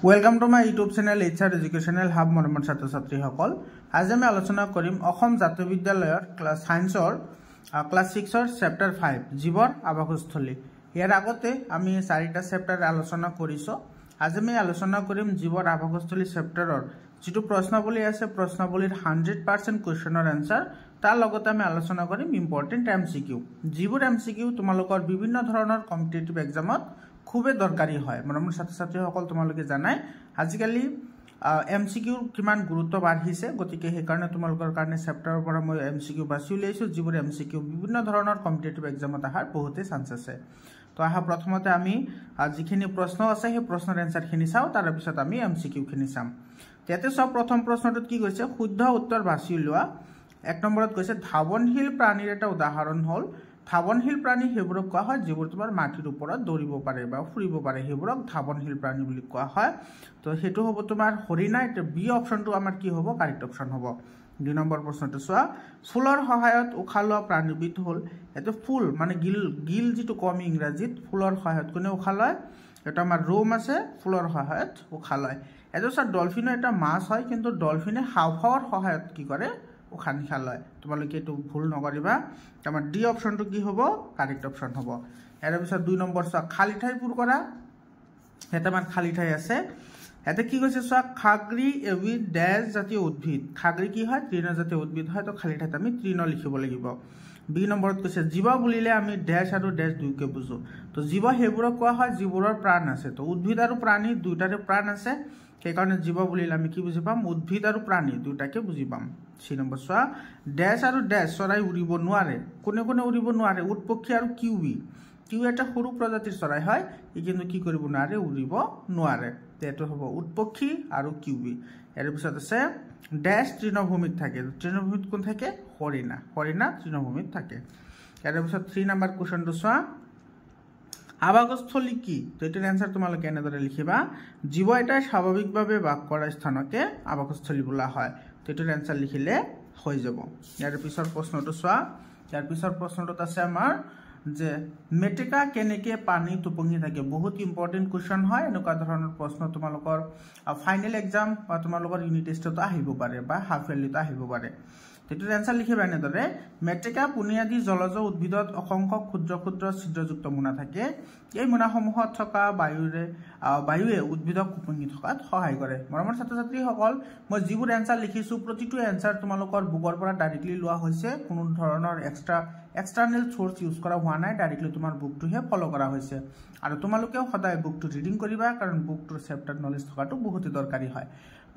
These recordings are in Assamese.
Welcome to my YouTube channel HR educational hub মৰমৰ ছাত্ৰ ছাত্ৰীসকল। আজি আমি আলোচনা কৰিম অসম জাতীয় বিদ্যালয়ৰ ক্লাছ সায়েন্সৰ ক্লাছ 6ৰ চেপ্টাৰ 5 জীৱৰ আৱাসস্থলী। ইয়াৰ আগতে আমি 4টা চেপ্টাৰ আলোচনা কৰিছো। আজি আমি আলোচনা কৰিম জীৱৰ আৱাসস্থলী চেপ্টাৰৰ যেটো প্ৰশ্নাৱলী আছে, প্ৰশ্নাৱলীৰ 100% কোৱেশ্চনৰ আনসাৰ। তাৰ লগতে আমি আলোচনা কৰিম ইম্পৰ্টেন্ট এমসিকিউ। যিবোৰ এমসিকিউ তোমালোকৰ বিভিন্ন ধৰণৰ কম্পিটিটিভ এক্সামত খুবেই দৰকাৰী হয়। মৰমৰ ছাত্ৰ ছাত্ৰীসকল, তোমালোকে জানাই আজিকালি এমসিকিউৰ কিমান গুৰুত্ব বাঢ়িছে, গতিকে সেইকাৰণে তোমালোকৰ কাৰণে চেপ্টাৰৰ পৰা মই এমসিকিউ বাছি উলিয়াইছো, যিবোৰ এমসিকিউ বিভিন্ন ধৰণৰ কম্পিটিটিভ এক্সামত অহাৰ বহুতে চান্স আছে। তো আহা প্ৰথমতে আমি যিখিনি প্ৰশ্ন আছে সেই প্ৰশ্নৰ এনসাৰখিনি চাওঁ, তাৰ পিছত আমি এমসিকিউখিনি চাম। ইয়াতে সব প্ৰথম প্ৰশ্নটোত কি কৈছে, শুদ্ধ উত্তৰ বাছি উলিওৱা। 1 নম্বৰত কৈছে ধাৱনশীল প্ৰাণীৰ এটা উদাহৰণ হ'ল। ধাৱনশীল প্ৰাণী সেইবোৰক কোৱা হয় যিবোৰ তোমাৰ মাটিৰ ওপৰত দৌৰিব পাৰে বা ফুৰিব পাৰে, সেইবোৰক ধাৱনশীল প্ৰাণী বুলি কোৱা হয়। তো সেইটো হ'ব তোমাৰ হৰিণা। এটা বি অপশ্যনটো আমাৰ কি হ'ব, কাৰেক্ট অপশ্যন হ'ব। 2 নম্বৰ প্ৰশ্নটো চোৱা, ফুলৰ সহায়ত উশাহ লোৱা প্ৰাণীবিধ হ'ল। এইটো ফুল মানে গিল যিটো কম ইংৰাজীত, ফুলৰ সহায়ত কোনে উশাহ লয়? এটা আমাৰ ৰোম আছে, ফুলৰ সহায়ত উশাহ লয়। এইটো চোৱা, ডলফিনৰ এটা মাছ হয়, কিন্তু ডলফিনে হাওঁফাওঁৰ সহায়ত কি কৰে, উশাহ নিশাহ লয়। তোমালোকে এইটো ভুল নকৰিবা। আমাৰ ডি অপশ্যনটো কি হ'ব, কাৰেক্ট অপশ্যন হ'ব। ইয়াৰ পিছত 2 নম্বৰ চোৱা, খালী ঠাই পূৰ কৰা। এটা আমাৰ খালী ঠাই আছে। ইয়াতে কি কৈছে চোৱা, খাগৰি এবিধ ডেছ জাতীয় উদ্ভিদ। খাগৰি কি হয়, তৃণজাতীয় উদ্ভিদ হয়। তো খালী ঠাইত আমি তৃণ লিখিব লাগিব। 2 নম্বৰত কৈছে জীৱ বুলিলে আমি ডেছ আৰু ডেছ দুয়োকে বুজো। তো জীৱ সেইবোৰক কোৱা হয় যিবোৰৰ প্ৰাণ আছে। তো উদ্ভিদ আৰু প্ৰাণী দুয়োটাৰে প্ৰাণ আছে, সেইকাৰণে জীৱ বুলিলে আমি কি বুজি পাম, উদ্ভিদ আৰু প্ৰাণী দুয়োটাকে বুজি পাম। 3 নম্বৰ চোৱা, ডেছ আৰু ডেছ চৰাই উৰিব নোৱাৰে। কোনে কোনে উৰিব নোৱাৰে? উট পক্ষী আৰু কিউবি। কিউ এটা সৰু প্ৰজাতিৰ চৰাই হয়, ই কিন্তু কি কৰিব নোৱাৰে, উৰিব নোৱাৰে। এইটো হ'ব উট পক্ষী আৰু কিউবি। ইয়াৰ পিছত আছে ডেছ তৃণভূমিত থাকে। তৃণভূমিত কোন থাকে? হৰিণা। হৰিণা তৃণভূমিত থাকে। ইয়াৰ পিছত 3 নম্বৰ কুৱেশ্যনটো চোৱা, আৱাসস্থলী কি? তো এটাৰ এনসাৰ তোমালোকে এনেদৰে লিখিবা, জীৱ এটাই স্বাভাৱিকভাৱে বাস কৰা স্থানকে আৱাসস্থলী বোলা হয়। তো এটাৰ এনসাৰ লিখিলে হৈ যাব। ইয়াৰ পিছৰ প্ৰশ্নটো চোৱা, ইয়াৰ পিছৰ প্ৰশ্নটোত আছে আমাৰ যে মেটেকা কেনেকে পানীত উপঙি থাকে। বহুত ইম্পৰ্টেণ্ট কুৱেশ্যন হয়। এনেকুৱা ধৰণৰ প্ৰশ্ন তোমালোকৰ ফাইনেল এক্সাম বা তোমালোকৰ ইউনিট টেষ্টতো আহিব পাৰে বা হাফ ইয়াৰলিতো আহিব পাৰে। এইটোৰ এনসাৰ লিখিবা এনেদৰে, মেটেকা বুনিয়াদী জলজ উদ্ভিদত অসংখ্য ক্ষুদ্ৰ ক্ষুদ্ৰ ছিদ্ৰযুক্ত মোনা থাকে। এই মোনাসমূহত থকা বায়ুৱে উদ্ভিদক উপঙি থকাত সহায় কৰে। মৰমৰ ছাত্ৰ ছাত্ৰীসকল, মই যিবোৰ এনসাৰ লিখিছোঁ প্ৰতিটো এনসাৰ তোমালোকৰ বুকৰ পৰা ডাইৰেক্টলি লোৱা হৈছে। কোনো ধৰণৰ এক্সটাৰ্নেল সোৰ্স ইউজ কৰা হোৱা নাই, ডাইৰেক্টলি তোমাৰ বুকটোহে ফলো কৰা হৈছে। আৰু তোমালোকেও সদায় বুকটো ৰিডিং কৰিবা, কাৰণ বুকটোৰ চেপ্টাৰ নলেজ থকাটো বহুতেই দৰকাৰী হয়।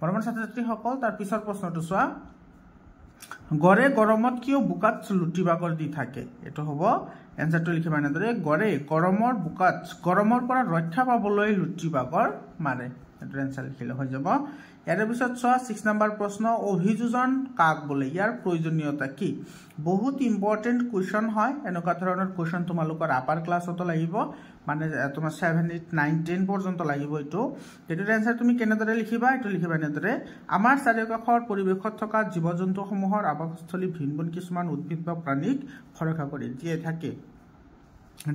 মৰমৰ ছাত্ৰ ছাত্ৰীসকল, তাৰ পিছৰ প্ৰশ্নটো চোৱা, গড়ে গৰমত কিয় বোকাত লুটি বাগৰ দি থাকে? এইটো হ'ব এনসাৰটো লিখিবা এনেদৰে, গড়ে গৰমৰ পৰা ৰক্ষা পাবলৈ লুটি বাগৰ মাৰে। এইটো এনসাৰ লিখিলে হৈ যাব। ইয়াৰ পিছত চোৱা 6 নম্বৰ প্ৰশ্ন, অভিযোজন কাক বোলে? ইয়াৰ প্ৰয়োজনীয়তা কি? বহুত ইম্পৰ্টেণ্ট কুৱেশ্যন হয়। এনেকুৱা ধৰণৰ কুৱেশ্যন তোমালোকৰ আপাৰ ক্লাছতো লাগিব, মানে তোমাৰ 7, 8, 9, 10 পৰ্যন্ত লাগিব। এইটোৰ এনসাৰ তুমি কেনেদৰে লিখিবা? এইটো লিখিবা এনেদৰে, আমাৰ চাৰিওকাষৰ পৰিৱেশত থকা জীৱ জন্তুসমূহৰ আৱাসস্থলী ভিন ভিন কিছুমান উদ্ভিদ বা প্ৰাণীক ভৰসা কৰি জীয়াই থাকে।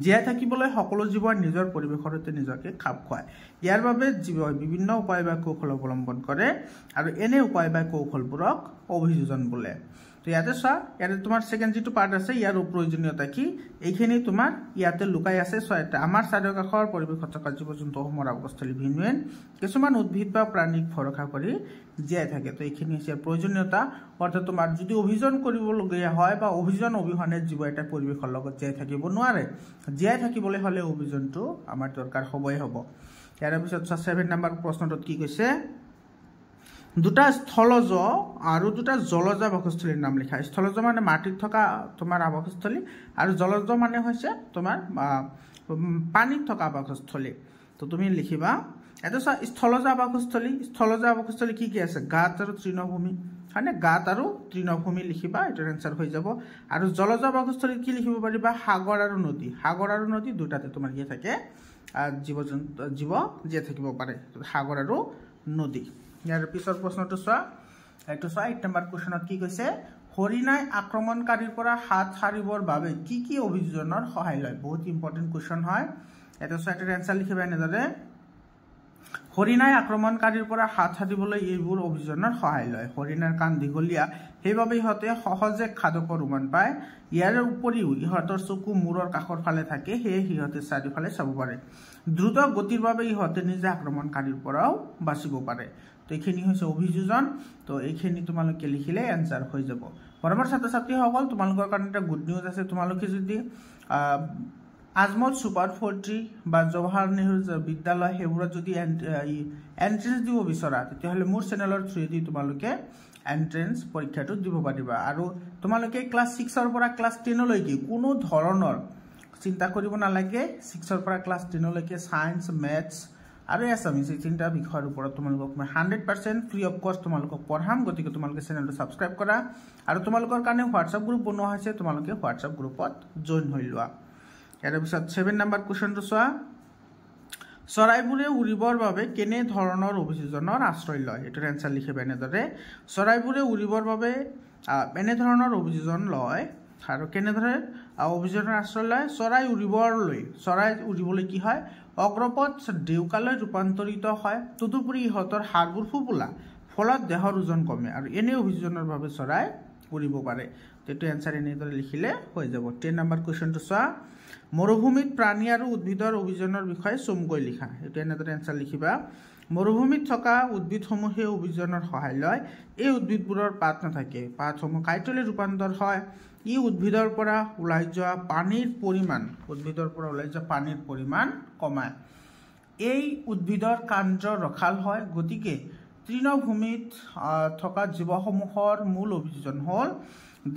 জীয়াই থাকিবলৈ সকলো জীৱই নিজৰ পৰিৱেশৰ সৈতে নিজকে খাপ খুৱায়। ইয়াৰ বাবে জীৱই বিভিন্ন উপায় বা কৌশল অৱলম্বন কৰে, আৰু এনে উপায় বা কৌশলবোৰক অভিযোজন বোলে। তো ইয়াতে চোৱা, ইয়াতে তোমাৰ ছেকেণ্ড যিটো পাৰ্ট আছে, ইয়াৰ প্ৰয়োজনীয়তা কি, এইখিনি তোমাৰ ইয়াতে লুকাই আছে। চোৱা, আমাৰ চাৰিওকাষৰ পৰিৱেশত থকা জীৱ জন্তুসমূহৰ আৱাসস্থলী ভিন ভিন কিছুমান উদ্ভিদ বা প্ৰাণীক ভৰসা কৰি জীয়াই থাকে। তো এইখিনি হৈছে প্ৰয়োজনীয়তা। অৰ্থাৎ তোমাৰ যদি অভিযোজন কৰিবলগীয়া হয় বা অভিযোজন অবিহনে জীৱ এটা পৰিৱেশৰ লগত জীয়াই থাকিব নোৱাৰে। জীয়াই থাকিবলৈ হ'লে অভিযোজনটো আমাৰ দৰকাৰ হ'বই হ'ব। ইয়াৰ পিছত 7 নম্বৰ প্ৰশ্নটোত কি কৈছে, দুটা স্থলজ আৰু দুটা জলজ আৱাসস্থলীৰ নাম লিখা। স্থলজ মানে মাটিত থকা তোমাৰ আৱাসস্থলী, আৰু জলজ মানে হৈছে তোমাৰ পানীত থকা আৱাসস্থলী। তো তুমি লিখিবা, এটা চোৱা, স্থলজ আৱাসস্থলী কি কি আছে? গাঁত আৰু তৃণভূমি, হয়নে? গাঁত আৰু তৃণভূমি লিখিবা, এইটোৰ এনসাৰ হৈ যাব। আৰু জলজ আৱাসস্থলীত কি লিখিব পাৰিবা? সাগৰ আৰু নদী। সাগৰ আৰু নদী দুটাতে তোমাৰ কি থাকে, জীৱ জীয়াই থাকিব পাৰে। সাগৰ আৰু নদী। ইয়াৰ পিছৰ প্ৰশ্নটো চোৱা, এইটো চোৱা 8 নম্বৰ কুৱেশ্যনত কি কৈছে, হৰিণাই আক্ৰমণকাৰীৰ পৰা হাত সাৰিবৰ বাবে কি কি অভিযোজনৰ সহায় লয়? বহুত ইম্পৰ্টেণ্ট কুৱেশ্যন হয়। এটা চোৱা, এটাৰ এনসাৰ লিখিবা এনেদৰে, হৰিণাই আক্ৰমণকাৰীৰ পৰা হাত সাৰিবলৈ এইবোৰ অভিযানৰ সহায় লয় হৰিণাৰ কাণ দীঘলীয়া সেইবাবে ইহঁতে সহজে খাদ্যৰ উমান পায় ইয়াৰ উপৰিও ইহঁতৰ চকু মূৰৰ কাষৰ ফালে থাকে সেয়ে ইহঁতে চাৰিওফালে চাব পাৰে দ্ৰুত গতিৰ বাবে ইহঁতে নিজে আক্ৰমণকাৰীৰ পৰাও বাচিব পাৰে তো এইখিনি হৈছে অভিযোজন তো এইখিনি তোমালোকে লিখিলে এনসাৰ হৈ যাব বৰাবৰ ছাত্ৰ ছাত্ৰীসকল তোমালোকৰ কাৰণে এটা গুড নিউজ আছে তোমালোকে যদি আজমত সুপাৰ 40 বা জৱাহৰ নেহৰু বিদ্যালয় হেবুৰত যদি এন্ট্ৰেন্স দিব বিচৰা তেতিয়াহলে মোৰ চেনেলৰ থ্ৰুদি তোমালোকে এন্ট্ৰেন্স পৰীক্ষাটো দিব পাৰিবা আৰু তোমালোকে ক্লাস 6 ৰ পৰা ক্লাস 10 লৈকে কোনো ধৰণৰ চিন্তা কৰিব নালাগে 6 ৰ পৰা ক্লাস 10 লৈকে সায়েন্স ম্যাথছ আৰু এছামিছ এই তিনিটা বিষয়ৰ ওপৰত তোমালোকক মই 100% ফ্ৰী অফ কষ্ট তোমালোকক পঢ়াম গতিকে তোমালোকে চেনেলটো সাবস্ক্ৰাইব কৰা আৰু তোমালোকৰ কাৰণে হোৱাটছআপ গ্ৰুপ বনোৱা হৈছে তোমালোকে হোৱাটছআপ গ্ৰুপত জয়েন হৈ লোৱা ইয়াৰ পিছত 7 নম্বৰ কোৱেশ্চনটো চোৱা চৰাইবোৰে উৰিবৰ বাবে কেনে ধৰণৰ অভিযোজনৰ আশ্ৰয় লয় এটাৰ এনসাৰ লিখিবা এনেদৰে চৰাইবোৰে উৰিবৰ বাবে এনে ধৰণৰ অভিযোজন লয় আৰু কেনে ধৰে অভিযোজনৰ আশ্ৰয় লয় চৰাই উৰিবলৈ কি হয় অগ্ৰপথ দেউকালৈ ৰূপান্তৰিত হয় তদুপৰি ইহঁতৰ হাড়বোৰ ফুপুলা ফলত দেহৰ ওজন কমে আৰু এনে অভিযোজনৰ বাবে চৰাই উৰিব পাৰে তেটো এনসাৰ এনেদৰে লিখিলে হৈ যাব 10 নম্বৰ কোৱেশ্চনটো চোৱা মৰুভূমিত প্ৰাণী আৰু উদ্ভিদৰ অভিযোজনৰ বিষয়ে চমুকৈ লিখা এটো এনেদৰে এনসাৰ লিখিবা মৰুভূমিত থকা উদ্ভিদসমূহে অভিযোজনৰ সহায় লয় এই উদ্ভিদবোৰৰ পাত নাথাকে পাতসমূহ কাইটলে ৰূপান্তৰ হয় ই উদ্ভিদৰ পৰা ওলাই যোৱা পানীৰ পৰিমাণ কমায় এই উদ্ভিদৰ কাণ্ড ৰখাল হয় গতিকে তৃণভূমিত থকা জীৱসমূহৰ মূল অভিযোজন হল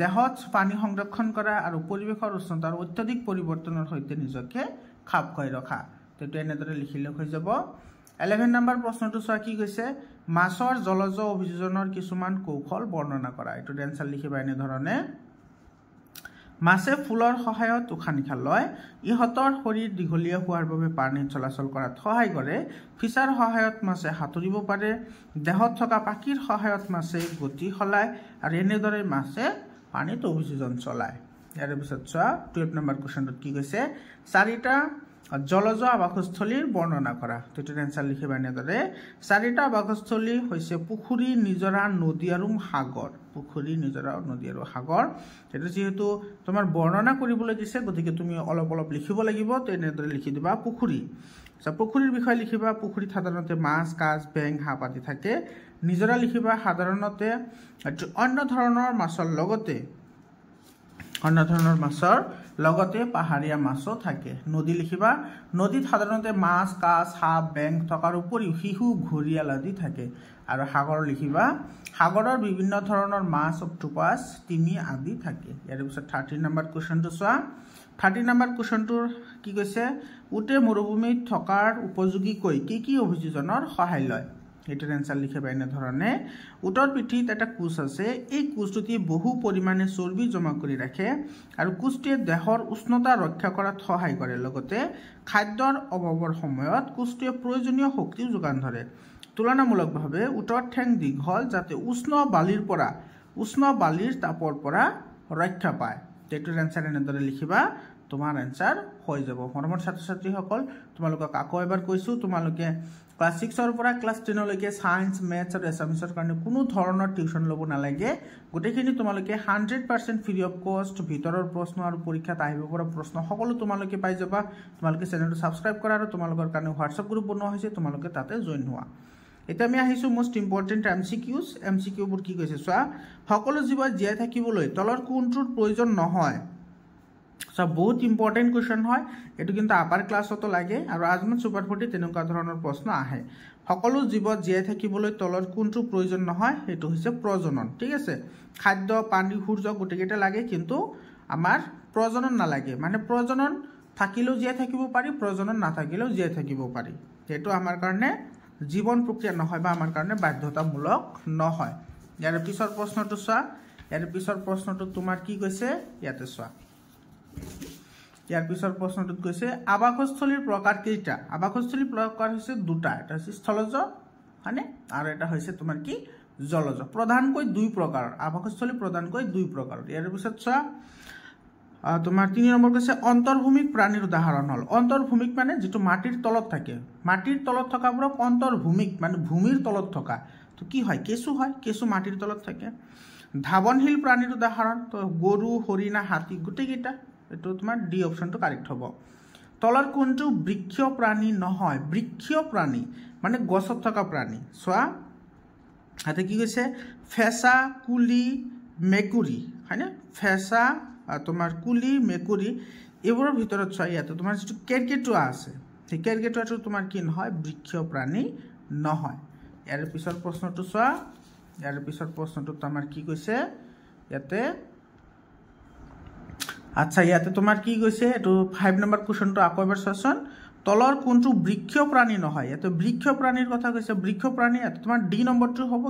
দেহত পানী সংৰক্ষণ কৰা আৰু পৰিৱেশৰ উষ্ণতাৰ অত্যাধিক পৰিৱৰ্তনৰ সৈতে নিজকে খাপ খুৱাই ৰখা তেটো এনেদৰে লিখিলে হৈ যাব 11 নম্বৰ প্ৰশ্নটো চোৱা কি কৈছে মাছৰ জলজ অভিযোজনৰ কিছুমান কৌশল বৰ্ণনা কৰা এটো এনসাৰ লিখিবা এনে ধৰণে মাছে ফুলৰ সহায়ত উশাহ নিশাহ লয় ইহঁতৰ শৰীৰ দীঘলীয়া হোৱাৰ বাবে পানীত চলাচল কৰাত সহায় কৰে ফিছাৰ সহায়ত মাছে সাঁতুৰিব পাৰে দেহত থকা পাখিৰ সহায়ত মাছে গতি সলায় আৰু এনেদৰে মাছে পানীত অভিযোজন চলায় ইয়াৰ পিছত চোৱা 12 নম্বৰ কোৱেশ্চনটো কি কৈছে চাৰিটা জলজ আবাসস্থলীৰ বৰ্ণনা কৰা তেটো এনসাৰ লিখিবা এনেদৰে চাৰিটা আবাসস্থলী হৈছে পুখুৰী নিজৰা নদী আৰু সাগৰ এটো যেহেতু তোমাৰ বৰ্ণনা কৰিবলৈ দিছে গতিকে তুমি অলপ লিখিব লাগিব তো এনেদৰে লিখি দিবা পুখুৰী পুখুৰীৰ বিষয়ে লিখিবা পুখুৰীত সাধাৰণতে মাছ কাছ বেং হাঁহ আদি থাকে নিজৰা লিখিবা সাধাৰণতে অন্য ধৰণৰ মাছৰ লগতে পাহাৰীয়া মাছও থাকে নদী লিখিবা নদীত সাধাৰণতে মাছ কাছ হাঁহ বেং থকাৰ উপৰিও শিহু ঘৰিয়াল আদি থাকে আৰু সাগৰ লিখিবা সাগৰৰ বিভিন্ন ধৰণৰ মাছ অক্টোপাছ তিমি আদি থাকে ইয়াৰ পিছত 13 নম্বৰ কোৱেশ্চনটো চোৱা 13 নম্বৰ কোৱেশ্চনটোৰ কি কৈছে উটে মৰুভূমিত থকাৰ উপযোগী কৈ কি অভিযোজনৰ সহায় লয় এটাৰ এনসাৰ লিখিবা এনে ধৰণে উটৰ পিঠিত এটা কোষ আছে এই কোষটোতে বহু পৰিমাণে চৰ্বি জমা কৰি ৰাখে আৰু কোষটোৱে দেহৰ উষ্ণতা ৰক্ষা কৰাত সহায় কৰে লগতে খাদ্যৰ অভাৱৰ সময়ত কোষটোৱে প্ৰয়োজনীয় শক্তি যোগান ধৰে তুলনামূলকভাৱে উটৰ ঠেং দীঘল যাতে উষ্ণ বালিৰ তাপৰ পৰা ৰক্ষা পায় এটাৰ এনসাৰ এনেদৰে লিখিবা তোমাৰ এনসাৰ হৈ যাব মৰমৰ ছাত্ৰ ছাত্ৰীসকল তোমালোকক আকৌ এবাৰ কৈছো তোমালোকে ক্লাস 6 ৰ পৰা ক্লাস 10 লৈকে সায়েন্স ম্যাথছ আৰু এছামিছৰ কাৰণে কোনো ধৰণৰ টিউচন ল'ব নালাগে গোটেইখিনি তোমালোকে 100% ফ্ৰী অফ কষ্ট ভিতৰৰ প্ৰশ্ন আৰু পৰীক্ষাত আহিব পৰা প্ৰশ্ন সকলো তোমালোকে পাই যাবা তোমালোকে চেনেলটো সাবস্ক্ৰাইব কৰা আৰু তোমালোকৰ কাৰণে হোৱাটছআপ গ্ৰুপ বনোৱা হৈছে তোমালোকে তাতে জয়েন হোৱা এটা আমি আহিছো মোস্ট ইম্পৰ্টেন্ট এমসিকিউ বোৰ কি কৈছে চোৱা সকলো জীৱ জীয়াই থাকিবলৈ তলৰ কোনটোৰ প্ৰয়োজন নহয় সব বহুত ইম্পৰ্টেন্ট কোৱেশ্চন হয় এটো কিন্তু আপাৰ ক্লাছতো লাগে আৰু আজমত সুপাৰ 40 তেনেকুৱা ধৰণৰ প্ৰশ্ন আহে সকলো জীৱ জীয়াই থাকিবলৈ তলৰ কোনটো প্ৰয়োজন নহয় এটো হৈছে প্ৰজনন ঠিক আছে খাদ্য পানী সূৰ্য গুটেকেটা লাগে কিন্তু আমাৰ প্ৰজনন নালাগে মানে প্ৰজনন থাকিলেও জীয়াই থাকিব পাৰি প্ৰজনন নাথাকিলেও জীয়াই থাকিব পাৰি এটো আমাৰ কাৰণে জীৱন প্ৰক্ৰিয়া নহয় বা আমাৰ কাৰণে বাধ্যতামূলক নহয় ইয়াৰ পিছৰ প্ৰশ্নটো তোমাৰ কি কৈছে ইয়াতে চোৱা ইয়াৰ পিছৰ প্ৰশ্নটোত কৈছে আবাসস্থলীৰ প্ৰকাৰ কেইটা আবাসস্থলীৰ প্ৰকাৰ হৈছে দুটা এটা হৈছে স্থলজ মানে আৰু এটা হৈছে তোমাৰ কি জলজ প্ৰধানকৈ দুই প্ৰকাৰ আবাসস্থলী প্ৰধানকৈ দুই প্ৰকাৰ ইয়াৰ পিছত চোৱা তোমাৰ 3 নম্বৰ কৈছে অন্তৰ্ভূমিক প্ৰাণীৰ উদাহৰণ হ'ল অন্তৰ্ভূমিক মানে যেটো মাটিৰ তলত থাকে মাটিৰ তলত থকাবোৰক অন্তৰ্ভূমিক মানে ভূমিৰ তলত থকা তো কি হয় কেঁচু মাটিৰ তলত থাকে ধাৱনশীল প্ৰাণীৰ উদাহৰণ তো গৰু হৰিণা হাতী গুটেকিটা এটো তোমাৰ ডি অপশনটো কাৰেক্ট হ'ব তলৰ কোনটো বৃক্ষীয় প্ৰাণী নহয় বৃক্ষীয় প্ৰাণী মানে গছত থকা প্ৰাণী সোৱা হাতে কি কৈছে ফেসা কুলি মেকুৰী হয়নে ফেসা তোমাৰ কুলি মেকুৰী এবোৰৰ ভিতৰত সোৱা ইয়াতে তোমাৰ যেটো কেৰকেটুৱা আছে সেই কেৰকেটুৱাটো তোমাৰ কি নহয় বৃক্ষীয় প্ৰাণী নহয় ইয়াৰ পিছৰ প্ৰশ্নটো সোৱা ইয়াৰ পিছৰ প্ৰশ্নটো তোমাৰ কি কৈছে ইয়াতে আচ্ছা ইয়াতে তোমাৰ কি কৈছে এটো 5 নম্বৰ কোৱেশ্চনটো আকৌ এবাৰ চাচোন তলৰ কোনটো বৃক্ষীয় প্ৰাণী নহয় ইয়াতে বৃক্ষীয় প্ৰাণীৰ কথা কৈছে বৃক্ষ প্ৰাণী ইয়াতে তোমাৰ ডি নম্বৰটো হ'ব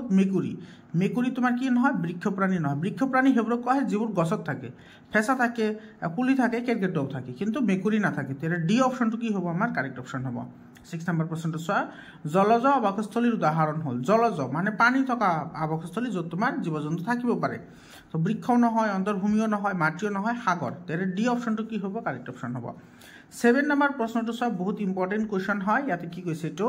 মেকুৰী তোমাৰ কি নহয় বৃক্ষ প্ৰাণী নহয় বৃক্ষ প্ৰাণী হেবোৰ কোৱা হয় যিবোৰ গছত থাকে ফেসা থাকে কুলি থাকে কেৰকেটুৱাও থাকে কিন্তু মেকুৰী নাথাকে তেৰে ডি অপশনটো কি হ'ব আমাৰ কাৰেক্ট অপশন হ'ব 6 নম্বৰ প্ৰশ্নটো সোৱা জলজ আবাসস্থলীৰ উদাহৰণ হ'ল জলজ মানে পানী থকা আবাসস্থলী য'ত তোমাৰ জীৱ-জন্তু থাকিব পাৰে তো বৃক্ষও নহয় অন্তৰ্ভূমিও নহয় মাটিও নহয় সাগৰ তেৰে ডি অপশনটো কি হ'ব কাৰেক্ট অপশন হ'ব 7 নম্বৰ প্ৰশ্নটো সোৱা বহুত ইম্পৰ্টেন্ট কোৱেশ্চন হয় ইয়াতে কি কৈছে তো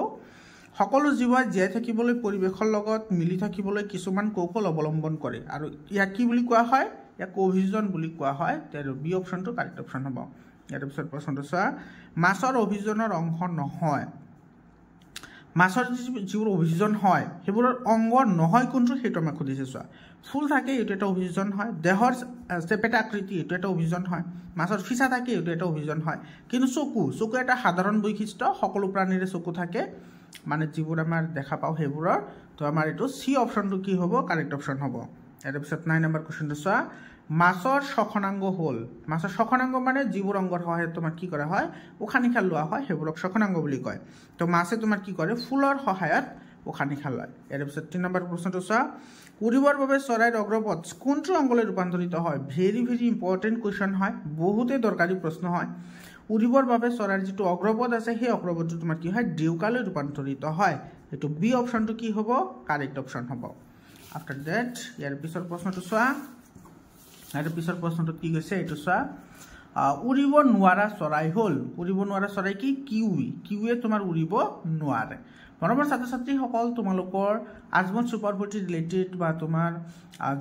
সকলো জীৱই জীয়াই থাকিবলৈ পৰিবেশৰ লগত মিলি থাকিবলৈ কিছুমান কৌশল অৱলম্বন কৰে আৰু ইয়া কি বুলি কোৱা হয় ইয়া কোভিজন বুলি কোৱা হয় তেৰ বি অপশনটো কাৰেক্ট অপশন হ'ব ইয়াৰ পিছত প্ৰশ্নটো সোৱা মাছৰ অভিযোজনৰ অংশ নহয় মাছৰ যিবোৰ অভিযোজন হয় হেবোৰৰ অংগ নহয় কোনটো হেটো আমাক খুদিছে সোৱা ফুল থাকে এটো এটা অভিযোজন হয় দেহৰ চেপেটা আকৃতি এটো এটা অভিযোজন হয় মাছৰ ফিসা থাকে এটো এটা অভিযোজন হয় কিন্তু চকু এটা সাধাৰণ বৈশিষ্ট্য সকলো প্ৰাণীৰে চকু থাকে মানে যিবোৰ আমাৰ দেখা পাও হেবোৰৰ তো আমাৰ এটো সি অপশনটো কি হ'ব কাৰেক্ট অপশন হ'ব ইয়াৰ পিছত 9 নম্বৰ কোৱেশ্চনটো সোৱা মাছৰ শ্বসনাঙ্গ হ'ল মাছৰ শ্বসনাঙ্গ মানে যিবোৰ অংগৰ সহায়ত তোমাৰ কি কৰা হয় উশাহ নিশাহ লোৱা হয় হেবোৰক শ্বসনাঙ্গ বুলি কয় তো মাছে তোমাৰ কি কৰে ফুলৰ সহায়ত উশাহ নিশাহ লয় ইয়াৰ পিছত 3 নম্বৰ প্ৰশ্নটো সোৱা উৰিবৰ বাবে চৰাইৰ অগ্ৰপথ কোনটো অংগলৈ ৰূপান্তৰিত হয় ভেৰি ইম্পৰ্টেন্ট কোৱেশ্চন হয় বহুতে দৰকাৰী প্ৰশ্ন হয় উৰিবৰ বাবে চৰাইৰ যেটো অগ্ৰপথ আছে সেই অগ্ৰপথটো তোমাৰ কি হয় ডেউকালৈ ৰূপান্তৰিত হয় এটো বি অপশনটো কি হ'ব কাৰেক্ট অপশন হ'ব আফটাৰ দ্যাট ইয়াৰ পিছৰ প্ৰশ্নটো সোৱা ইয়াৰ পিছৰ প্ৰশ্নটো কি কৈছে এটো সোৱা উৰিব নোৱাৰা চৰাই হ'ল উৰিব নোৱাৰা চৰাই কি কিউৱে তোমাৰ উৰিব নোৱাৰে মৰমৰ ছাত্ৰ-ছাত্ৰী সকল তোমালোকৰ আজমল সুপাৰফুটি ৰিলেটেড বা তোমাৰ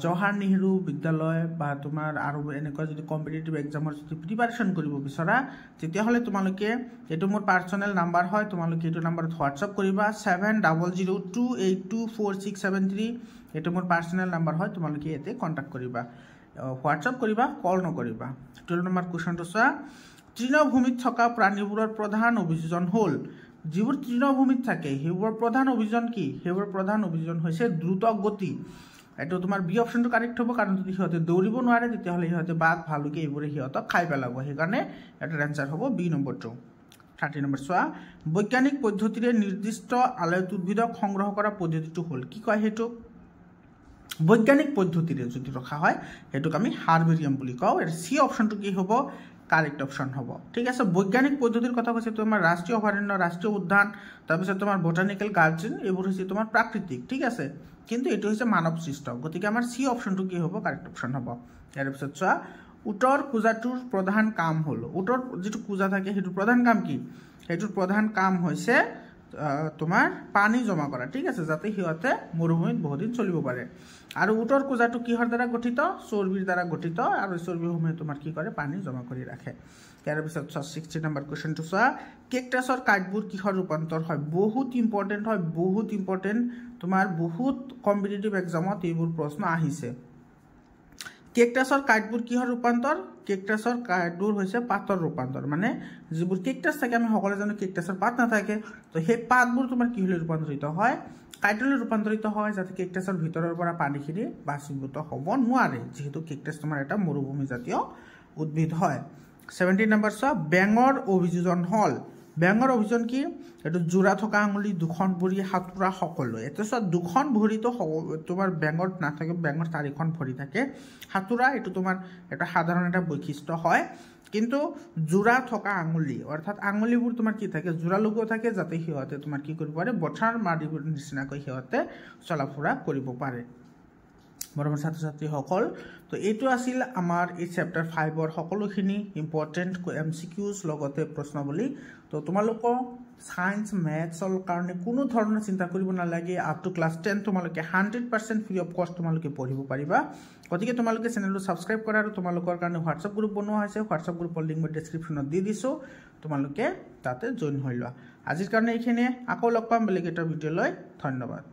জৱাহৰ নেহৰু বিদ্যালয় বা তোমাৰ আৰু এনেকুৱা যদি কম্পিটিটিভ এক্সামৰ যদি প্ৰিপাৰেচন কৰিব বিচৰা তেতিয়া হলে তোমালোকে এটো মোৰ পাৰ্সোনাল নাম্বাৰ হয় তোমালোকে এটো নাম্বাৰত হোৱাটসঅ্যাপ কৰিবা 7002824673 এটো মোৰ পাৰ্সোনাল নাম্বাৰ হয় তোমালোকে এতে কন্টাক্ট কৰিবা হোৱাটসঅ্যাপ কৰিবা কল নকৰিবা 12 নম্বৰ কোৱেশ্চনটো সোৱা তৃণভূমিত থকা প্ৰাণীবোৰৰ প্ৰধান অভিযোজন হ'ল যিবোৰ তৃণভূমিত থাকে হেবোৰ প্ৰধান অভিযোজন কি হেবোৰ প্ৰধান অভিযোজন হৈছে দ্ৰুত গতি এটো তোমাৰ বি অপশনটো কাৰেক্ট হ'ব কাৰণ যদি হিহতে দৌৰিব নোৱাৰে তেতিয়া হলে হিহতে বাঘ ভালুকে এইবোৰে হিহতক খাই পেলাব সেই কাৰণে এটাৰ আনসাৰ হ'ব বি নম্বৰটো 30 নম্বৰ সোৱা বৈজ্ঞানিক পদ্ধতিৰে নিৰ্দিষ্ট আলয়ত উদ্ভিদক সংগ্ৰহ কৰা পদ্ধতিটো হ'ল কি কয় হেতু বৈজ্ঞানিক পদ্ধতিৰে যদি ৰখা হয় হেতুক আমি হাৰ্বেৰিয়াম বুলি কওঁ এৰ সি অপশনটো কি হ'ব কাৰেক্ট অপশন হ'ব ঠিক আছে বৈজ্ঞানিক পদ্ধতিৰ কথা কৈছে তোমাৰ ৰাষ্ট্ৰীয় অভয়াৰণ্য ৰাষ্ট্ৰীয় উদ্যান তাৰপিছত তোমাৰ বোটানিক্যাল গাৰ্ডেন এবোৰ হৈছে তোমাৰ প্ৰাকৃতিক ঠিক আছে কিন্তু এটো হৈছে মানৱ সৃষ্ট গতিকে আমাৰ সি অপশনটো কি হ'ব কাৰেক্ট অপশন হ'ব ইয়াৰ পিছত সোৱা উটৰ কুজাটোৰ প্ৰধান কাম হ'ল উটৰ যেটো কুজা থাকে হেতু প্ৰধান কাম কি হেতুৰ প্ৰধান কাম হৈছে তোমাৰ পানী জমা কৰা ঠিক আছে যাতে হিয়তে মৰুভূমিত বহুত দিন চলিব পাৰে আৰু উটৰ কুজাটো কিহৰ দ্বাৰা গঠিত চৰ্বিৰ দ্বাৰা গঠিত আৰু চৰ্বিসমূহে তোমাৰ কি কৰে পানী জমা কৰি ৰাখে ইয়াৰ পিছত 60 নম্বৰ কোৱেশ্চনটো সোৱা কেকটাছৰ কাঠবোৰ কিহৰ ৰূপান্তৰ হয় বহুত ইম্পৰ্টেন্ট তোমাৰ বহুত কম্পিটিটিভ এক্সামত এইবোৰ প্ৰশ্ন আহিছে কেকটাছৰ কাঠবোৰ কিহৰ ৰূপান্তৰ কেকটাছৰ কাঠবোৰ হৈছে পাতৰ ৰূপান্তৰ মানে যিবোৰ কেকটাছ থাকে আমি সকলো জানো কেকটাছৰ পাত নাথাকে তো সেই পাতবোৰ তোমাৰ কিহলৈ ৰূপান্তৰিত হয় কাঠলৈ ৰূপান্তৰিত হয় যাতে কেকটাছৰ ভিতৰৰ পৰা পানীখিনি বাষ্পীভূত হ'ব নোৱাৰে যেহেতু কেকটাছ তোমাৰ এটা মৰুভূমি জাতীয় উদ্ভিদ হয় 17 নম্বৰ সোৱা বেঙৰ অভিযোজন হল বেঙৰ অভিযোজন কি এটো জোৰা থকা আঙুলি দুখন ভৰি হাতুৰা সকলো এটো সোৱা দুখন ভৰিটো তোমাৰ বেঙৰ নাথাকে বেঙৰ চাৰিখন ভৰি থাকে হাতুৰা এটো তোমাৰ এটা সাধাৰণ এটা বৈশিষ্ট্য হয় কিন্তু জোৰা থকা আঙুলি অৰ্থাৎ আঙুলিবোৰ তোমাৰ কি থাকে জোৰা লগো থাকে যাতে হিয়তে তোমাৰ কি কৰিব পাৰে বছাৰ মাৰিবৰ নিচিনাকৈ হিয়তে চলাফুৰা কৰিব পাৰে মৰমৰ ছাত্ৰ ছাত্ৰীসকল তো এইটো আছিল আমাৰ এই চেপ্টাৰ 5ৰ সকলোখিনি ইম্পৰ্টেণ্ট MCQs লগতে প্ৰশ্নাৱলী তো তোমালোকক সায়েন্স মেথছৰ কাৰণে কোনো ধৰণৰ চিন্তা কৰিব নালাগে আপ টু ক্লাছ 10 তোমালোকে 100% ফ্ৰী অফ কষ্ট তোমালোকে পঢ়িব পাৰিবা গতিকে তোমালোকে চেনেলটো সাবস্ক্ৰাইব কৰা আৰু তোমালোকৰ কাৰণে হোৱাটছআপ গ্ৰুপ বনোৱা হৈছে হোৱাটছআপ গ্ৰুপৰ লিংক মই ডেসক্ৰিপচনত দি দিছো তোমালোকে তাতে জয়েন হৈ লোৱা আজিৰ কাৰণে এইখিনি আকৌ লগ পাম বেলেগ এটা ভিডিঅ'লৈ ধন্যবাদ